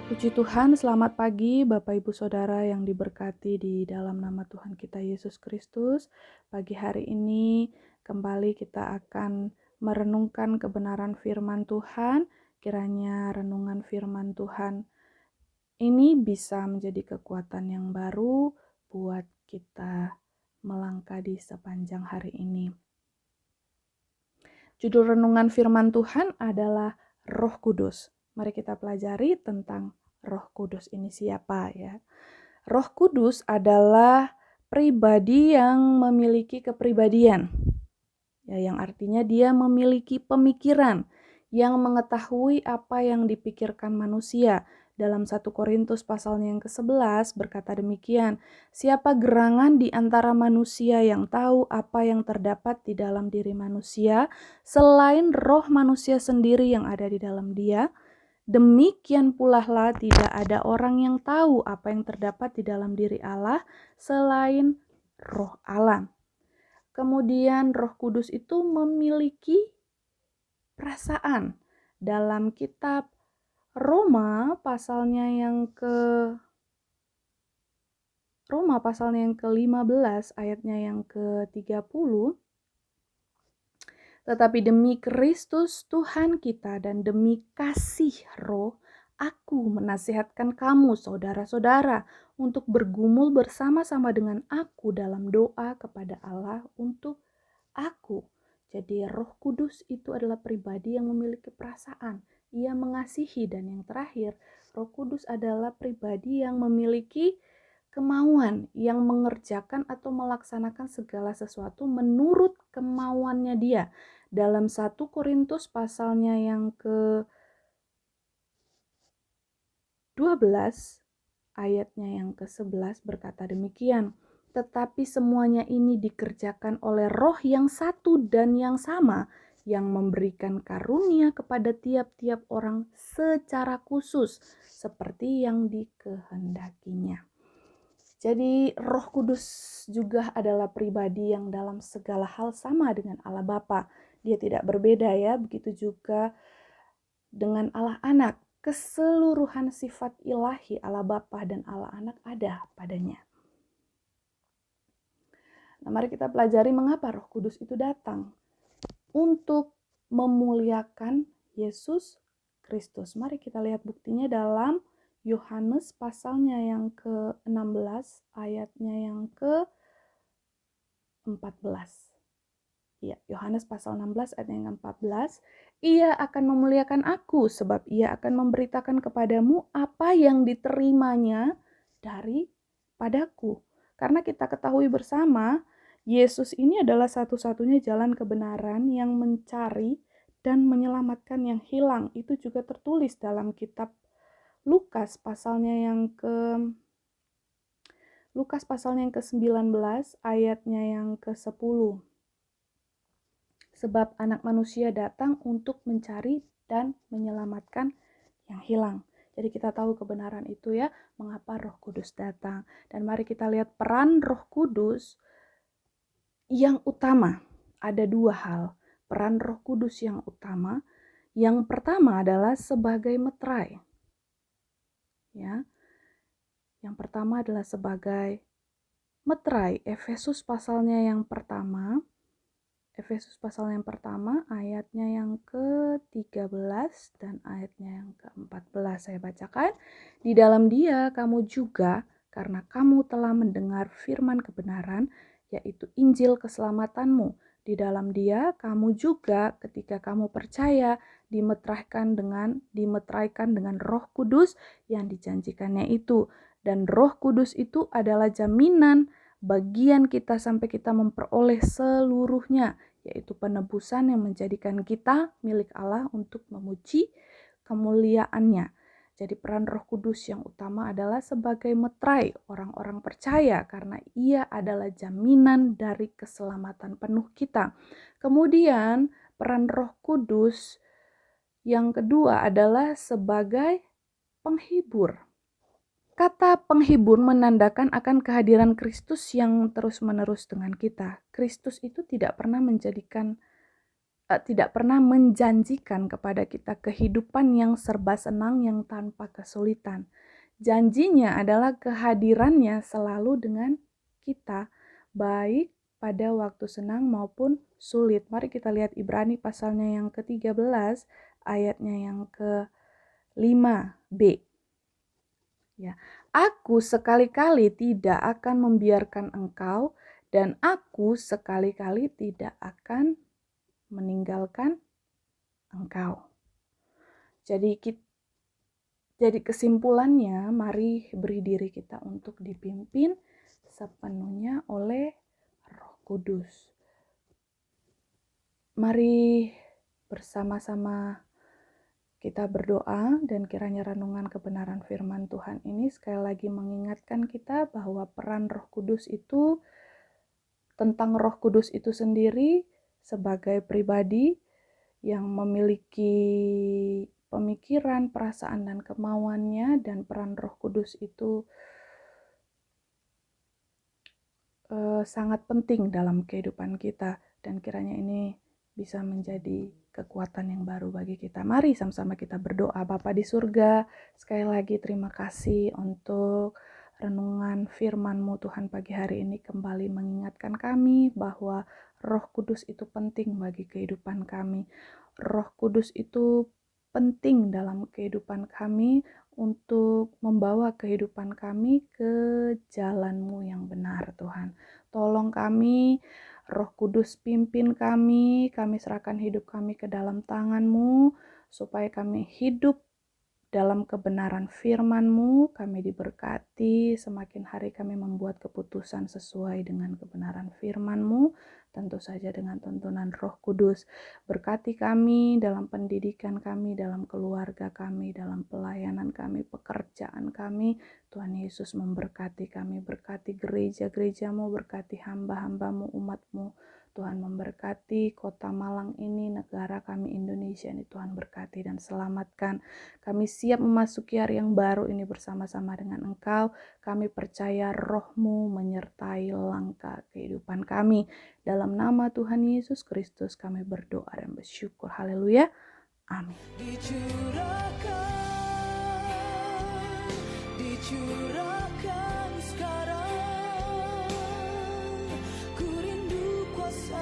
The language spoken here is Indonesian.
Puji Tuhan, selamat pagi Bapak Ibu Saudara yang diberkati di dalam nama Tuhan kita Yesus Kristus. Pagi hari ini kembali kita akan merenungkan kebenaran firman Tuhan. Kiranya renungan firman Tuhan ini bisa menjadi kekuatan yang baru buat kita melangkah di sepanjang hari ini. Judul renungan firman Tuhan adalah Roh Kudus. Mari kita pelajari tentang Roh Kudus ini siapa ya. Roh Kudus adalah pribadi yang memiliki kepribadian. Ya, yang artinya dia memiliki pemikiran yang mengetahui apa yang dipikirkan manusia. Dalam 1 Korintus pasalnya yang ke-11 berkata demikian, siapa gerangan di antara manusia yang tahu apa yang terdapat di dalam diri manusia, selain roh manusia sendiri yang ada di dalam dia? Demikian pula lah tidak ada orang yang tahu apa yang terdapat di dalam diri Allah, selain roh Allah. Kemudian Roh Kudus itu memiliki perasaan. Dalam kitab Roma pasalnya yang ke-15 ayatnya yang ke-30, tetapi demi Kristus Tuhan kita dan demi kasih Roh, aku menasihatkan kamu saudara-saudara untuk bergumul bersama-sama dengan aku dalam doa kepada Allah untuk aku. Jadi Roh Kudus itu adalah pribadi yang memiliki perasaan. Ia mengasihi, dan yang terakhir, Roh Kudus adalah pribadi yang memiliki kemauan, yang mengerjakan atau melaksanakan segala sesuatu menurut kemauannya dia. Dalam 1 Korintus pasalnya yang ke-12 ayatnya yang ke-11 berkata demikian. Tetapi semuanya ini dikerjakan oleh Roh yang satu dan yang sama, yang memberikan karunia kepada tiap-tiap orang secara khusus, seperti yang dikehendakinya. Jadi Roh Kudus juga adalah pribadi yang dalam segala hal sama dengan Allah Bapa. Dia tidak berbeda ya, begitu juga dengan Allah Anak. Keseluruhan sifat ilahi Allah Bapa dan Allah Anak ada padanya. Nah, mari kita pelajari mengapa Roh Kudus itu datang. Untuk memuliakan Yesus Kristus. Mari kita lihat buktinya dalam Yohanes pasalnya yang ke-16 ayatnya yang ke-14. Ya, Yohanes pasal 16 ayat yang ke-14. Ia akan memuliakan aku sebab ia akan memberitakan kepadamu apa yang diterimanya daripadaku. Karena kita ketahui bersama Yesus ini adalah satu-satunya jalan kebenaran yang mencari dan menyelamatkan yang hilang. Itu juga tertulis dalam kitab Lukas pasalnya yang ke-19 ayatnya yang ke-10. Sebab anak manusia datang untuk mencari dan menyelamatkan yang hilang. Jadi kita tahu kebenaran itu ya, mengapa Roh Kudus datang. Dan mari kita lihat peran Roh Kudus yang utama. Ada dua hal. Peran Roh Kudus yang utama. Yang pertama adalah sebagai meterai. Ya. Yang pertama adalah sebagai meterai. Efesus pasalnya yang pertama. Efesus pasal yang pertama ayatnya yang ke-13 dan ayatnya yang ke-14 saya bacakan. Di dalam Dia kamu juga, karena kamu telah mendengar firman kebenaran, yaitu Injil keselamatanmu. Di dalam Dia kamu juga ketika kamu percaya dimeteraikan dengan Roh Kudus yang dijanjikannya itu. Dan Roh Kudus itu adalah jaminan bagian kita sampai kita memperoleh seluruhnya, yaitu penebusan yang menjadikan kita milik Allah untuk memuji kemuliaannya. Jadi peran Roh Kudus yang utama adalah sebagai meterai orang-orang percaya karena ia adalah jaminan dari keselamatan penuh kita. Kemudian peran Roh Kudus yang kedua adalah sebagai penghibur. Kata penghibur menandakan akan kehadiran Kristus yang terus-menerus dengan kita. Kristus itu tidak pernah menjadikan tidak pernah menjanjikan kepada kita kehidupan yang serba senang yang tanpa kesulitan. Janjinya adalah kehadirannya selalu dengan kita, baik pada waktu senang maupun sulit. Mari kita lihat Ibrani pasalnya yang ke-13, ayatnya yang ke-5b. Ya, aku sekali-kali tidak akan membiarkan engkau, dan aku sekali-kali tidak akan meninggalkan engkau. Jadi kesimpulannya, mari beri diri kita untuk dipimpin sepenuhnya oleh Roh Kudus. Mari bersama-sama kita berdoa, dan kiranya renungan kebenaran firman Tuhan ini sekali lagi mengingatkan kita bahwa peran Roh Kudus itu, tentang Roh Kudus itu sendiri sebagai pribadi yang memiliki pemikiran, perasaan, dan kemauannya, dan peran Roh Kudus itu sangat penting dalam kehidupan kita, dan kiranya ini bisa menjadi kekuatan yang baru bagi kita. Mari sama-sama kita berdoa. Bapa di surga, sekali lagi terima kasih untuk renungan firman-Mu Tuhan pagi hari ini kembali mengingatkan kami bahwa Roh Kudus itu penting bagi kehidupan kami. Roh Kudus itu penting dalam kehidupan kami untuk membawa kehidupan kami ke jalan-Mu yang benar, Tuhan. Tolong kami, Roh Kudus pimpin kami serahkan hidup kami ke dalam tangan-Mu, supaya kami hidup dalam kebenaran firman-Mu, kami diberkati, semakin hari kami membuat keputusan sesuai dengan kebenaran firman-Mu, tentu saja dengan tuntunan Roh Kudus. Berkati kami dalam pendidikan kami, dalam keluarga kami, dalam pelayanan kami, pekerjaan kami. Tuhan Yesus memberkati kami, berkati gereja-gereja-Mu, berkati hamba-hamba-Mu, umat-Mu. Tuhan memberkati kota Malang ini, negara kami Indonesia ini, Tuhan berkati dan selamatkan. Kami siap memasuki hari yang baru ini bersama-sama dengan Engkau. Kami percaya Roh-Mu menyertai langkah kehidupan kami. Dalam nama Tuhan Yesus Kristus kami berdoa dan bersyukur. Haleluya. Amin. Dicurahkan sekarang, ku rindu kuasa